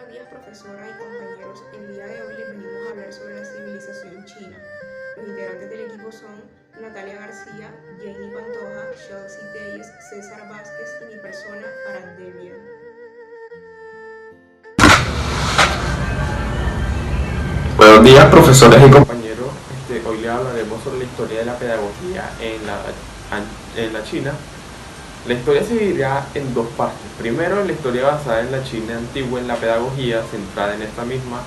Buenos días, profesora y compañeros. El día de hoy les venimos a hablar sobre la civilización china. Los integrantes del equipo son Natalia García, Janie Pantoja, Chelsea Telles, César Vázquez y mi persona, Farad Devia. Buenos días, profesores y compañeros. Hoy les hablaremos sobre la historia de la pedagogía en la China. La historia se dividirá en dos partes. Primero, la historia basada en la China antigua en la pedagogía, centrada en esta misma,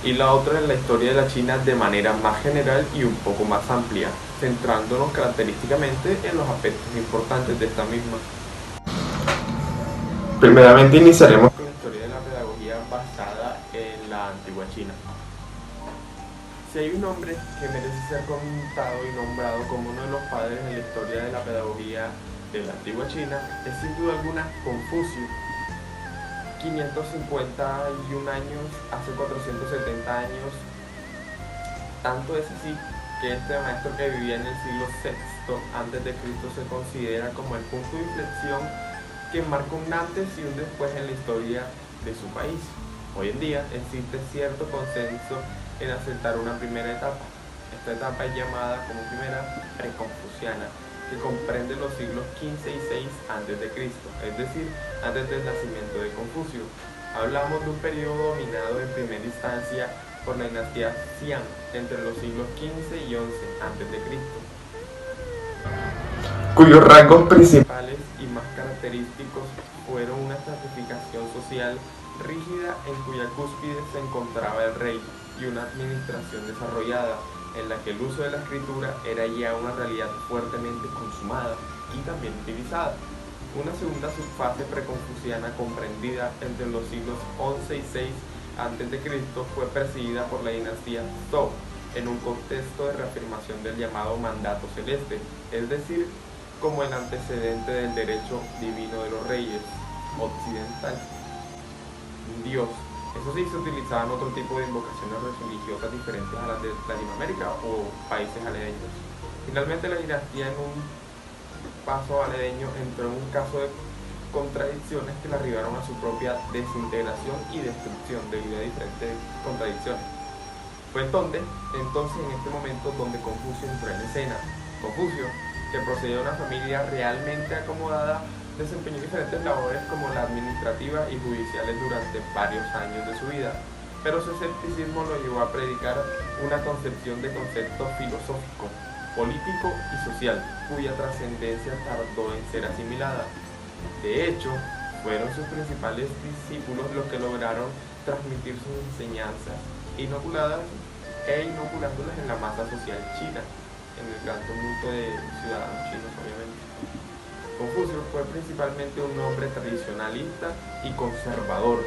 y la otra en la historia de la China de manera más general y un poco más amplia, centrándonos característicamente en los aspectos importantes de esta misma. Primeramente iniciaremos con la historia de la pedagogía basada en la antigua China. Si hay un hombre que merece ser contado y nombrado como uno de los padres en la historia de la pedagogía de la antigua China, es sin duda alguna Confucio. 551 años, hace 470 años, tanto es así que este maestro que vivía en el siglo VI a.C. se considera como el punto de inflexión que marca un antes y un después en la historia de su país. Hoy en día existe cierto consenso en aceptar una primera etapa. Esta etapa es llamada como primera preconfuciana, que comprende los siglos XV y VI a.C., es decir, antes del nacimiento de Confucio. Hablamos de un periodo dominado en primera instancia por la dinastía Xian entre los siglos XV y XI a.C., cuyos rasgos principales y más característicos fueron una estratificación social rígida en cuya cúspide se encontraba el rey y una administración desarrollada, en la que el uso de la escritura era ya una realidad fuertemente consumada y también utilizada. Una segunda subfase preconfuciana comprendida entre los siglos XI y VI a.C. fue presidida por la dinastía Zhou en un contexto de reafirmación del llamado mandato celeste, es decir, como el antecedente del derecho divino de los reyes occidental. Dios. Eso sí, se utilizaban otro tipo de invocaciones religiosas diferentes a las de Latinoamérica o países aledaños. Finalmente, la dinastía, en un paso aledaño, entró en un caso de contradicciones que la arribaron a su propia desintegración y destrucción debido a diferentes contradicciones. Fue entonces en este momento donde Confucio entró en escena. Confucio, que procedía de una familia realmente acomodada, desempeñó diferentes labores como la administrativa y judiciales durante varios años de su vida, pero su escepticismo lo llevó a predicar una concepción de concepto filosófico, político y social, cuya trascendencia tardó en ser asimilada. De hecho, fueron sus principales discípulos los que lograron transmitir sus enseñanzas, inoculándolas en la masa social china, en el gran tumulto de ciudadanos chinos, obviamente. Confucio fue principalmente un hombre tradicionalista y conservador,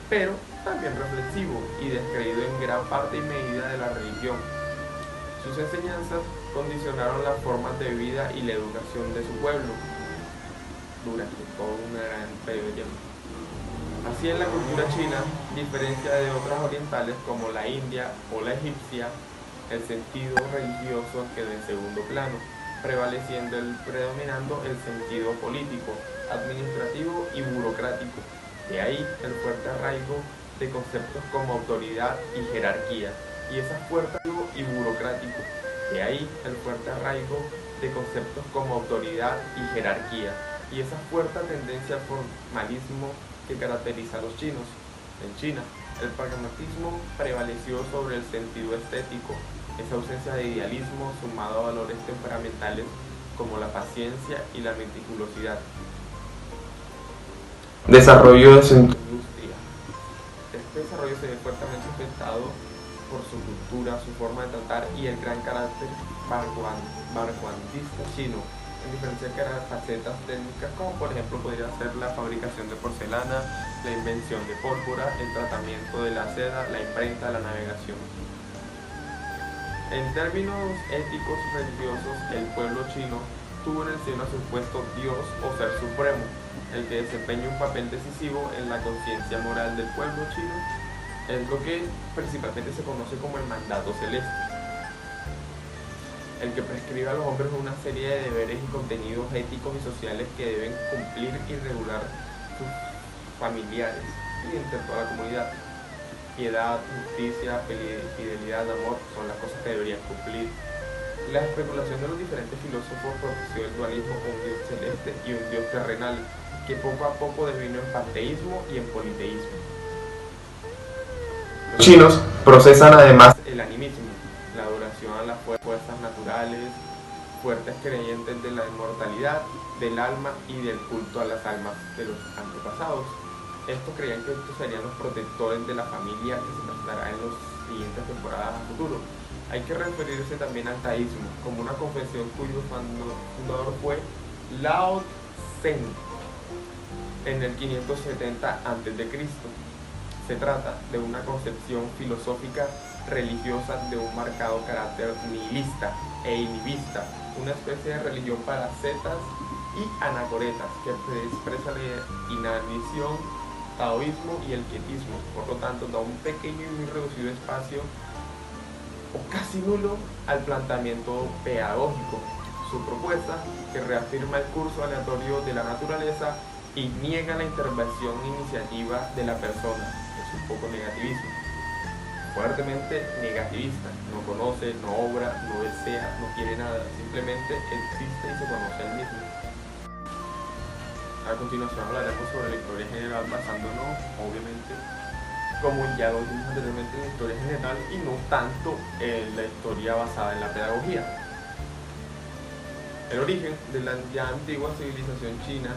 pero también reflexivo y descreído en gran parte y medida de la religión. Sus enseñanzas condicionaron las formas de vida y la educación de su pueblo durante todo un gran periodo de tiempo. Así, en la cultura china, diferencia de otras orientales como la india o la egipcia, el sentido religioso quedó en segundo plano, predominando el sentido político, administrativo y burocrático. De ahí el fuerte arraigo de conceptos como autoridad y jerarquía, y esa fuerte y burocrático. De ahí el fuerte arraigo de conceptos como autoridad y jerarquía, y esa fuerte tendencia al formalismo que caracteriza a los chinos. En China, el pragmatismo prevaleció sobre el sentido estético. Esa ausencia de idealismo, sumado a valores temperamentales como la paciencia y la meticulosidad. Desarrollo de su industria. Este desarrollo se ve fuertemente afectado por su cultura, su forma de tratar y el gran carácter vanguardista chino, en diferentes facetas técnicas, como por ejemplo podría ser la fabricación de porcelana, la invención de pólvora, el tratamiento de la seda, la imprenta, la navegación. En términos éticos y religiosos, el pueblo chino tuvo en el cielo a su puesto Dios o Ser Supremo, el que desempeña un papel decisivo en la conciencia moral del pueblo chino. Es lo que principalmente se conoce como el mandato celeste, el que prescribe a los hombres una serie de deberes y contenidos éticos y sociales que deben cumplir y regular sus familiares, y entre toda la comunidad. Piedad, justicia, fidelidad, amor son las cosas que deberían cumplir. La especulación de los diferentes filósofos propició el dualismo con un dios celeste y un dios terrenal, que poco a poco devino en panteísmo y en politeísmo. Los chinos procesan además el animismo, la adoración a las fuerzas naturales, fuertes creyentes de la inmortalidad, del alma y del culto a las almas de los antepasados. Estos creían que estos serían los protectores de la familia que se presentará en las siguientes temporadas a futuro. Hay que referirse también al taoísmo como una confesión cuyo fundador fue Lao Tse en el 570 a.C. Se trata de una concepción filosófica religiosa de un marcado carácter nihilista e inhibista, una especie de religión para ascetas y anacoretas que expresa la inanición, taoísmo y el quietismo. Por lo tanto, da un pequeño y muy reducido espacio o casi nulo al planteamiento pedagógico. Su propuesta, que reafirma el curso aleatorio de la naturaleza y niega la intervención iniciativa de la persona, es un poco negativismo. Fuertemente negativista, no conoce, no obra, no desea, no quiere nada, simplemente existe y se conoce al mismo. A continuación hablaremos sobre la historia general basándonos, obviamente, como ya lo dijimos anteriormente, en la historia general y no tanto en la historia basada en la pedagogía. El origen de la ya antigua civilización china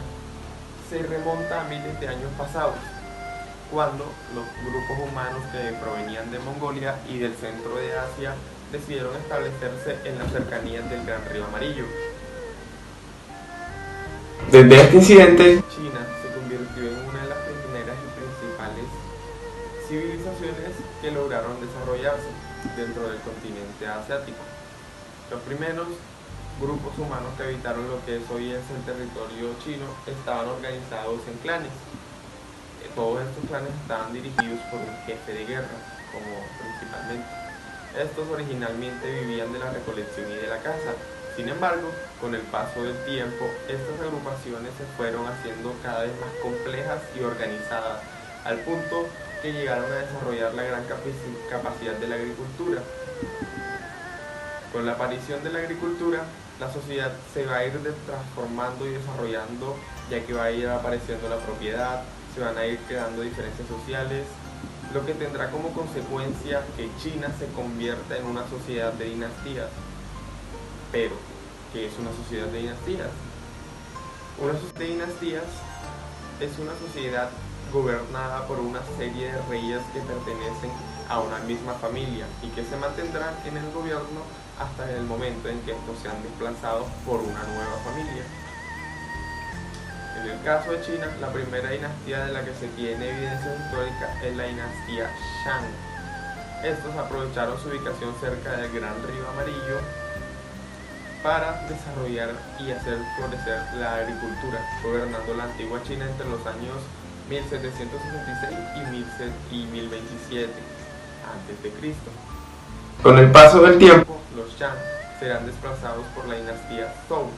se remonta a miles de años pasados, cuando los grupos humanos que provenían de Mongolia y del centro de Asia decidieron establecerse en las cercanías del Gran Río Amarillo. Desde este incidente, China se convirtió en una de las primeras y principales civilizaciones que lograron desarrollarse dentro del continente asiático. Los primeros grupos humanos que habitaron lo que hoy es el territorio chino estaban organizados en clanes. Todos estos clanes estaban dirigidos por un jefe de guerra, como principalmente. Estos originalmente vivían de la recolección y de la caza. Sin embargo, con el paso del tiempo, estas agrupaciones se fueron haciendo cada vez más complejas y organizadas, al punto que llegaron a desarrollar la gran capacidad de la agricultura. Con la aparición de la agricultura, la sociedad se va a ir transformando y desarrollando, ya que va a ir apareciendo la propiedad, se van a ir creando diferencias sociales, lo que tendrá como consecuencia que China se convierta en una sociedad de dinastías. Pero, ¿qué es una sociedad de dinastías? Una sociedad de dinastías es una sociedad gobernada por una serie de reyes que pertenecen a una misma familia y que se mantendrán en el gobierno hasta el momento en que estos sean desplazados por una nueva familia. En el caso de China, la primera dinastía de la que se tiene evidencia histórica es la dinastía Shang. Estos aprovecharon su ubicación cerca del Gran Río Amarillo para desarrollar y hacer florecer la agricultura, gobernando la antigua China entre los años 1766 y 1027 a.C. Con el paso del tiempo, los Shang serán desplazados por la dinastía Zhou.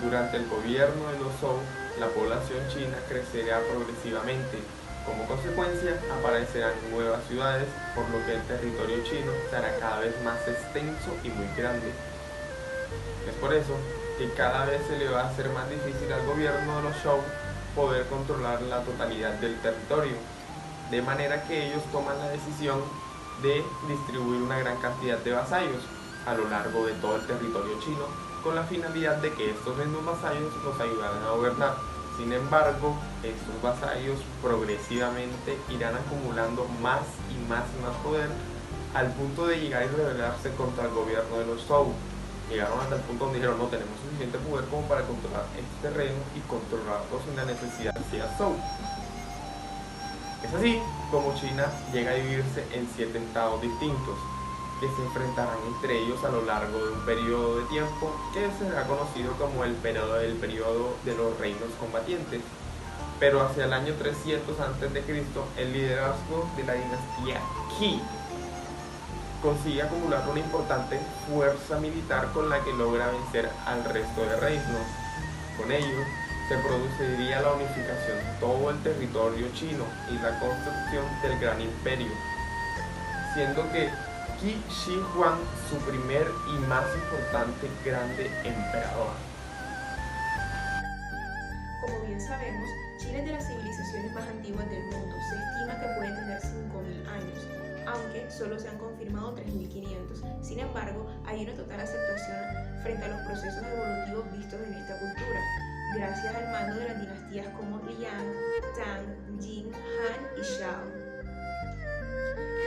Durante el gobierno de los Zhou, la población china crecerá progresivamente. Como consecuencia, aparecerán nuevas ciudades, por lo que el territorio chino será cada vez más extenso y muy grande. Es por eso que cada vez se le va a hacer más difícil al gobierno de los Zhou poder controlar la totalidad del territorio, de manera que ellos toman la decisión de distribuir una gran cantidad de vasallos a lo largo de todo el territorio chino, con la finalidad de que estos mismos vasallos los ayudaran a gobernar. Sin embargo, estos vasallos progresivamente irán acumulando más y más poder al punto de llegar y rebelarse contra el gobierno de los Zhou. Llegaron hasta el punto donde dijeron: no tenemos suficiente poder como para controlar este terreno y controlarlos sin la necesidad de ir a Zhou. Es así como China llega a dividirse en 7 estados distintos, que se enfrentarán entre ellos a lo largo de un periodo de tiempo que será conocido como el periodo de los reinos combatientes. Pero hacia el año 300 a.C., el liderazgo de la dinastía Qi consigue acumular una importante fuerza militar con la que logra vencer al resto de reinos. Con ello, se produciría la unificación de todo el territorio chino y la construcción del gran imperio, siendo que Qi Shi Huang su primer y más importante grande emperador. Como bien sabemos, China es de las civilizaciones más antiguas del mundo. Se estima que puede tener 5.000 años, aunque solo se han confirmado 3.500. Sin embargo, hay una total aceptación frente a los procesos evolutivos vistos en esta cultura, gracias al mando de las dinastías como Liang, Tang, Jin, Han y Shao.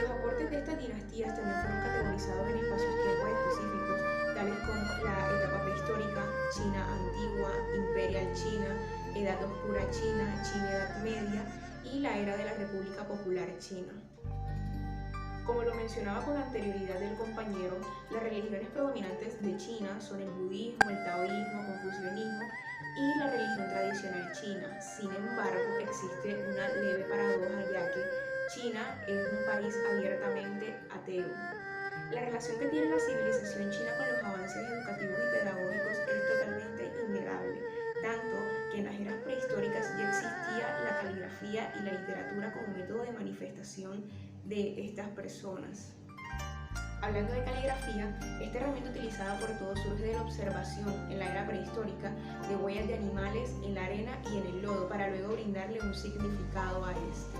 Los aportes de estas dinastías también fueron categorizados en espacios-tiempo específicos, tales como la etapa prehistórica, China antigua, Imperial China, Edad Oscura China, China Edad Media y la era de la República Popular China. Como lo mencionaba con anterioridad el compañero, las religiones predominantes de China son el budismo, el taoísmo, confucianismo y la religión tradicional china. Sin embargo, existe una leve paradoja, ya que China es un país abiertamente ateo. La relación que tiene la civilización china con los avances educativos y pedagógicos es totalmente innegable, tanto que en las eras prehistóricas ya existía la caligrafía y la literatura como método de manifestación de estas personas. Hablando de caligrafía, esta herramienta utilizada por todos surge de la observación en la era prehistórica de huellas de animales en la arena y en el lodo para luego brindarle un significado a este.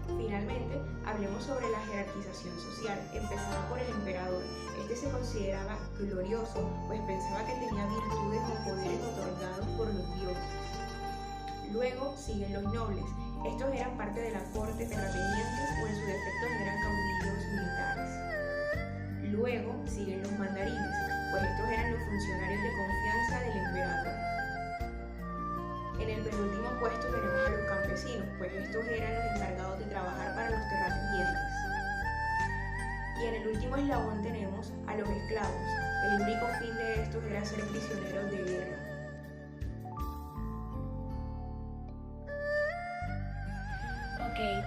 Finalmente, hablemos sobre la jerarquización social, empezando por el emperador. Este se consideraba glorioso, pues pensaba que tenía virtudes o poderes otorgados por los dioses. Luego siguen los nobles. Estos eran parte de la corte terratenientes o en su defecto eran caudillos militares. Luego siguen los mandarines, pues estos eran los funcionarios de confianza del emperador. En el penúltimo puesto tenemos a los campesinos, pues estos eran los encargados de trabajar para los terratenientes. Y en el último eslabón tenemos a los esclavos. El único fin de estos era ser prisioneros de guerra.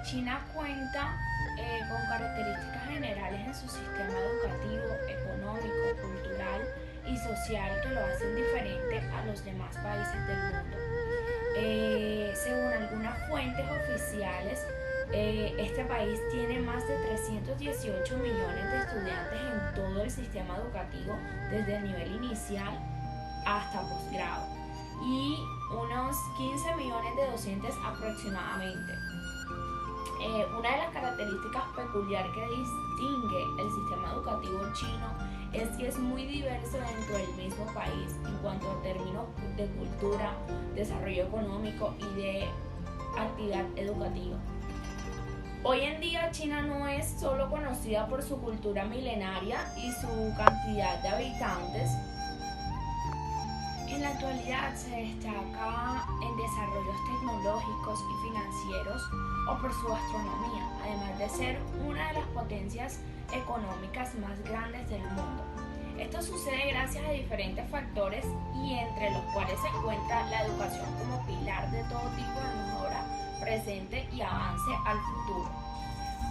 China cuenta con características generales en su sistema educativo, económico, cultural y social que lo hacen diferente a los demás países del mundo. Según algunas fuentes oficiales, este país tiene más de 318 millones de estudiantes en todo el sistema educativo, desde el nivel inicial hasta posgrado, y unos 15 millones de docentes aproximadamente. Una de las características peculiares que distingue el sistema educativo chino es que es muy diverso dentro del mismo país en cuanto a términos de cultura, desarrollo económico y de actividad educativa. Hoy en día China no es solo conocida por su cultura milenaria y su cantidad de habitantes. En la actualidad se destaca en desarrollos tecnológicos y financieros o por su gastronomía, además de ser una de las potencias económicas más grandes del mundo. Esto sucede gracias a diferentes factores y entre los cuales se encuentra la educación como pilar de todo tipo de mejora presente y avance al futuro.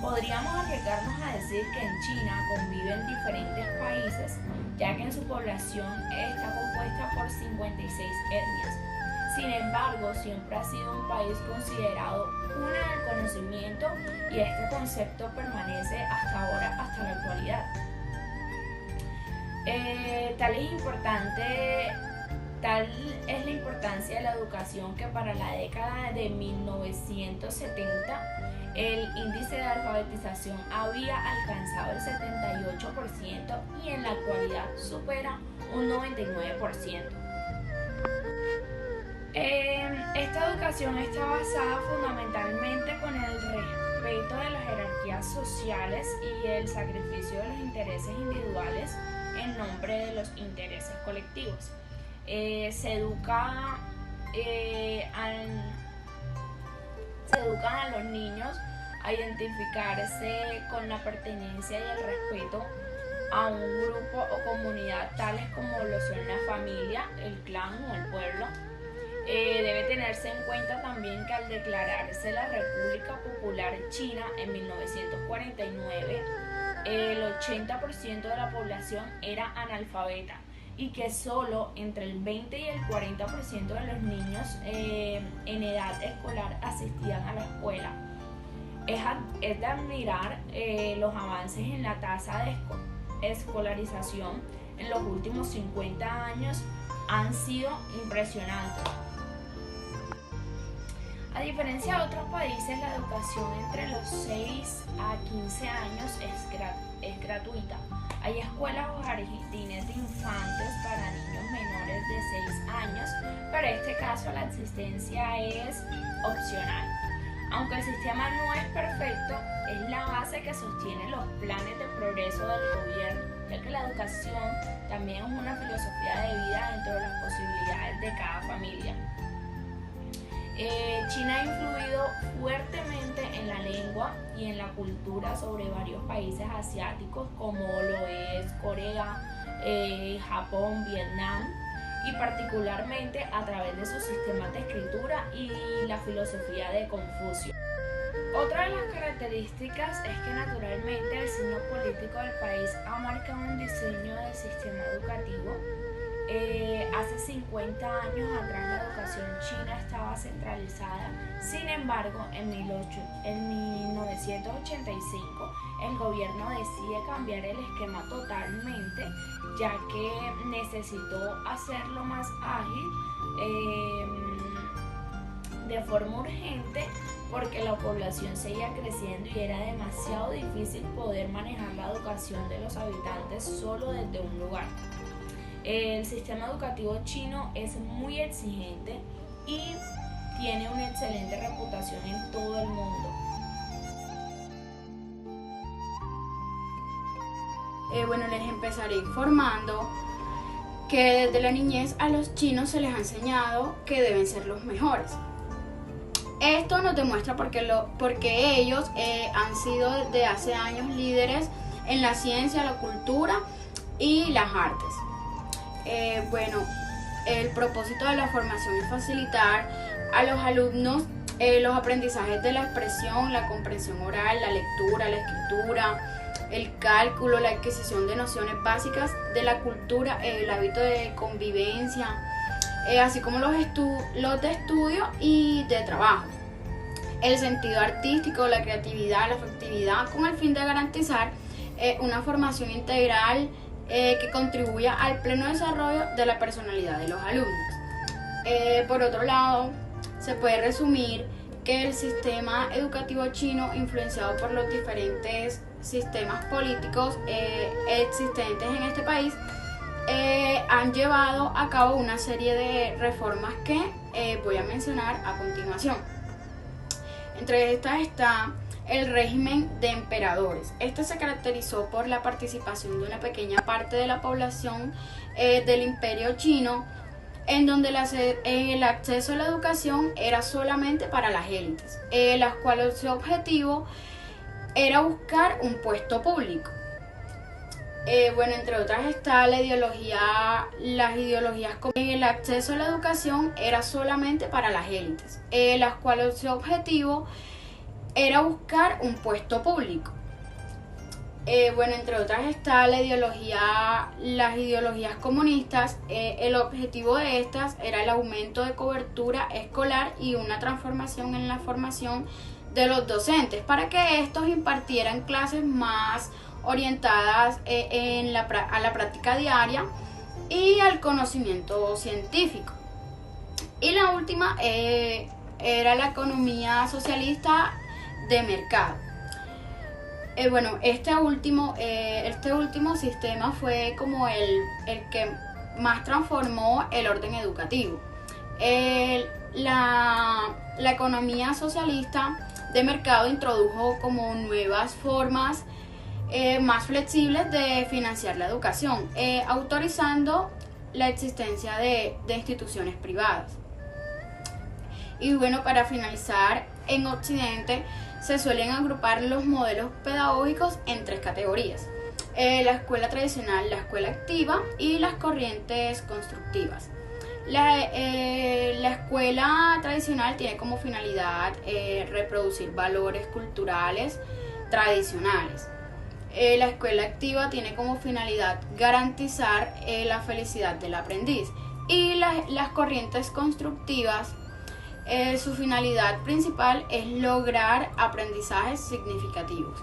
Podríamos arriesgarnos a decir que en China conviven diferentes países, ya que en su población está compuesta por 56 etnias. Sin embargo, siempre ha sido un país considerado cuna del conocimiento y este concepto permanece hasta ahora, hasta la actualidad. Tal es la importancia de la educación que para la década de 1970 el índice de alfabetización había alcanzado el 78% y en la actualidad supera un 99%. Esta educación está basada fundamentalmente con el respeto de las jerarquías sociales y el sacrificio de los intereses individuales en nombre de los intereses colectivos. Se educan a los niños a identificarse con la pertenencia y el respeto a un grupo o comunidad tales como lo son la familia, el clan o el pueblo. Debe tenerse en cuenta también que al declararse la República Popular China en 1949, el 80% de la población era analfabeta. y que solo entre el 20 y el 40% de los niños en edad escolar asistían a la escuela. Es de admirar los avances en la tasa de escolarización en los últimos 50 años han sido impresionantes. A diferencia de otros países, la educación entre los 6 a 15 años es gratuita. Hay escuelas o jardines de infantes para niños menores de 6 años, pero en este caso la asistencia es opcional. Aunque el sistema no es perfecto, es la base que sostiene los planes de progreso del gobierno, ya que la educación también es una filosofía de vida dentro de las posibilidades de cada familia. China ha influido fuertemente en la lengua y en la cultura sobre varios países asiáticos como lo es Corea, Japón, Vietnam, y particularmente a través de sus sistemas de escritura y la filosofía de Confucio. Otra de las características es que naturalmente el signo político del país ha marcado un diseño del sistema educativo. Hace 50 años atrás la educación china estaba centralizada, sin embargo en 1985 el gobierno decide cambiar el esquema totalmente, ya que necesitó hacerlo más ágil de forma urgente, porque la población seguía creciendo y era demasiado difícil poder manejar la educación de los habitantes solo desde un lugar. El sistema educativo chino es muy exigente y tiene una excelente reputación en todo el mundo. Les empezaré informando que desde la niñez a los chinos se les ha enseñado que deben ser los mejores. Esto nos demuestra porque ellos han sido desde hace años líderes en la ciencia, la cultura y las artes. El propósito de la formación es facilitar a los alumnos los aprendizajes de la expresión, la comprensión oral, la lectura, la escritura, el cálculo, la adquisición de nociones básicas de la cultura, el hábito de convivencia, así como los de estudio y de trabajo, el sentido artístico, la creatividad, la afectividad, con el fin de garantizar una formación integral que contribuya al pleno desarrollo de la personalidad de los alumnos. Por otro lado, se puede resumir que el sistema educativo chino, influenciado por los diferentes sistemas políticos existentes en este país, han llevado a cabo una serie de reformas que voy a mencionar a continuación. Entre estas está el régimen de emperadores. Este se caracterizó por la participación de una pequeña parte de la población del imperio chino, en donde el acceso a la educación era solamente para las élites, las cuales su objetivo era buscar un puesto público. Entre otras está las ideologías como el acceso a la educación era solamente para las élites, las cuales su objetivo era buscar un puesto público. Entre otras está las ideologías comunistas. El objetivo de estas era el aumento de cobertura escolar y una transformación en la formación de los docentes para que estos impartieran clases más orientadas a la práctica diaria y al conocimiento científico. Y la última era la economía socialista de mercado. Este último sistema fue como el que más transformó el orden educativo. La economía socialista de mercado introdujo como nuevas formas más flexibles de financiar la educación, autorizando la existencia de instituciones privadas. Y para finalizar, en Occidente se suelen agrupar los modelos pedagógicos en tres categorías: la escuela tradicional, la escuela activa y las corrientes constructivas. La escuela tradicional tiene como finalidad reproducir valores culturales tradicionales. La escuela activa tiene como finalidad garantizar la felicidad del aprendiz, y las corrientes constructivas, su finalidad principal es lograr aprendizajes significativos.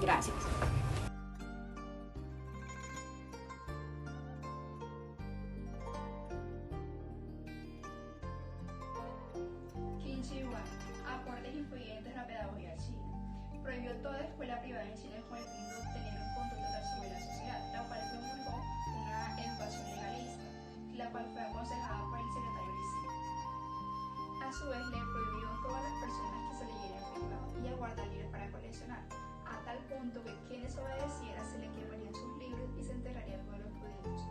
Gracias. Qin Shi Huang, aportes influyentes en la pedagogía china. Prohibió toda escuela privada en China con el fin de obtener un control total sobre la sociedad, la cual promulgó una educación legalista, la cual fue aconsejada por el secretario Lissi. A su vez, le prohibió a todas las personas que se leyeran en privado y a guardar libros para coleccionar, a tal punto que quien desobedeciera se le quemarían sus libros y se enterrarían con los judíos.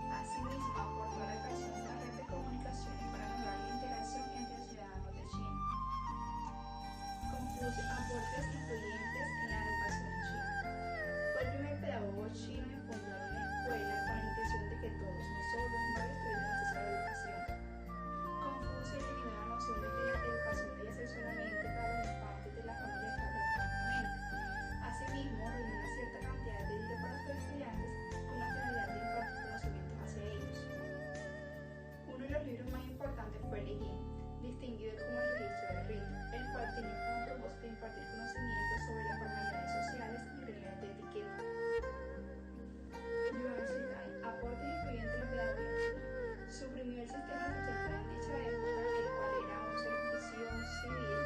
Asimismo, aportó a la creación de una red de comunicaciones para lograr la integración entre ciudadanos de China. Confucio, aportes influyentes en la educación china. Fue el primer pedagogo chino en fundar una escuela con la intención de que todos, no solo los magos, tuvieran acceso a la educación. Confucio eliminó la noción de que la educación debía ser solamente para los infantes de la familia estable económicamente. Asimismo, reunió una cierta cantidad de dinero para los estudiantes con la finalidad de impartir conocimientos hacia ellos. Uno de los libros más importantes fue el Yin, distinguido como el registro del rito, el cual tenía como propósito impartir conocimientos sobre las formalidades sociales y reglas de etiqueta. Yuan Shikai, aportes influyentes en la pedagogía. Suprimió el sistema estatal en dicha época, el cual era un servicio civil,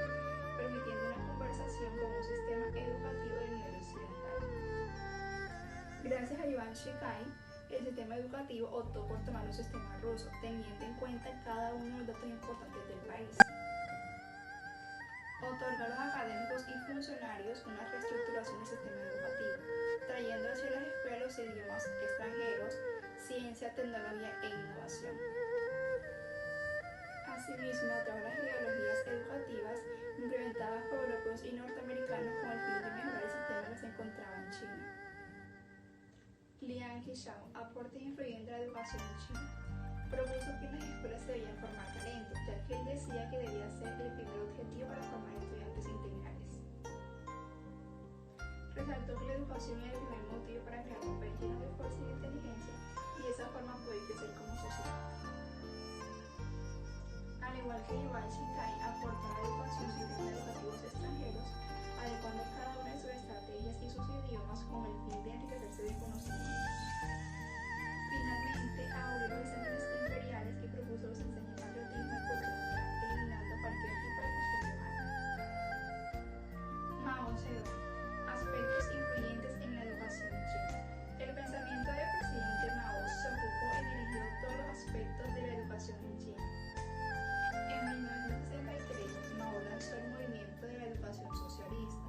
permitiendo una conversación con un sistema educativo del nivel occidental. Gracias a Yuan Shikai, el sistema educativo optó por tomar un sistema ruso, teniendo en cuenta cada uno de los datos importantes del país. Otorgó a los académicos y funcionarios una reestructuración del sistema educativo, trayendo hacia las escuelas los idiomas extranjeros, ciencia, tecnología e innovación. Asimismo, trajo las ideologías educativas implementadas por europeos y norteamericanos con el fin de mejorar el sistema que se encontraba en China. Liang Qichao, aportes influyentes a la educación en China. Propuso que en las escuelas se debían formar talentos, ya que él decía que debía ser el primer objetivo para formar estudiantes integrales. Resaltó que la educación era el primer motivo para crear un país lleno de fuerza y de inteligencia, y de esa forma poder crecer como sociedad. Al igual que Yuan Shikai, aportó a la educación sistemas educativos extranjeros, adecuando cada una de sus estrategias y sus idiomas con el fin de enriquecerse de conocimientos. Finalmente, abolió los exámenes imperiales y propuso los enseños de patriotismo y cultura, eliminando cualquier tipo de costumbre mala. Mao Zedong, aspectos influyentes en la educación china. El pensamiento del presidente Mao se ocupó y dirigió todos los aspectos de la educación en China. En 1963, Mao lanzó el movimiento de la educación socialista.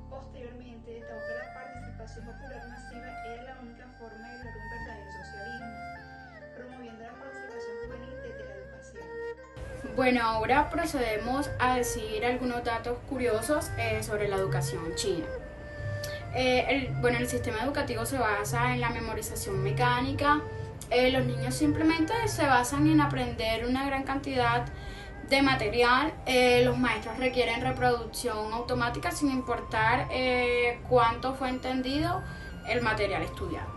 Posteriormente, destacó que la participación popular masiva era la única forma de lograr un verdadero socialismo, promoviendo la participación juvenil desde la educación. Bueno, ahora procedemos a decir algunos datos curiosos sobre la educación china. El sistema educativo se basa en la memorización mecánica. Los niños simplemente se basan en aprender una gran cantidad de material. Los maestros requieren reproducción automática sin importar cuánto fue entendido el material estudiado.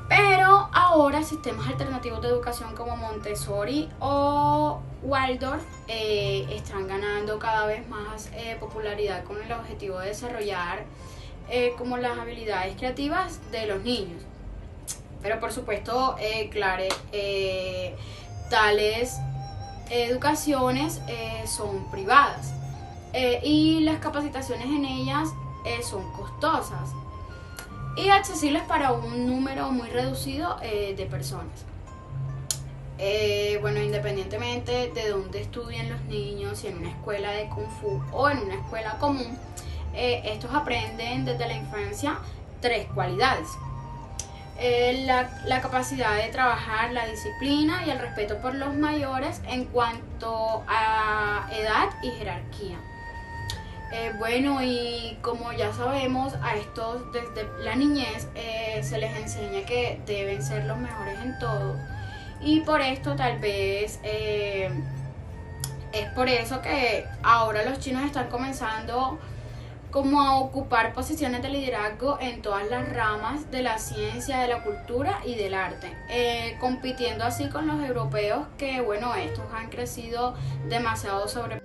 Pero ahora sistemas alternativos de educación como Montessori o Waldorf están ganando cada vez más popularidad con el objetivo de desarrollar como las habilidades creativas de los niños. Pero por supuesto, tales educaciones son privadas y las capacitaciones en ellas son costosas y accesibles para un número muy reducido de personas. Independientemente de dónde estudien los niños, si en una escuela de Kung Fu o en una escuela común, estos aprenden desde la infancia 3 cualidades. La capacidad de trabajar, la disciplina y el respeto por los mayores en cuanto a edad y jerarquía. Y como ya sabemos, a estos desde la niñez se les enseña que deben ser los mejores en todo, y por esto tal vez es por eso que ahora los chinos están comenzando como a ocupar posiciones de liderazgo en todas las ramas de la ciencia, de la cultura y del arte, compitiendo así con los europeos que, bueno, estos han crecido demasiado sobre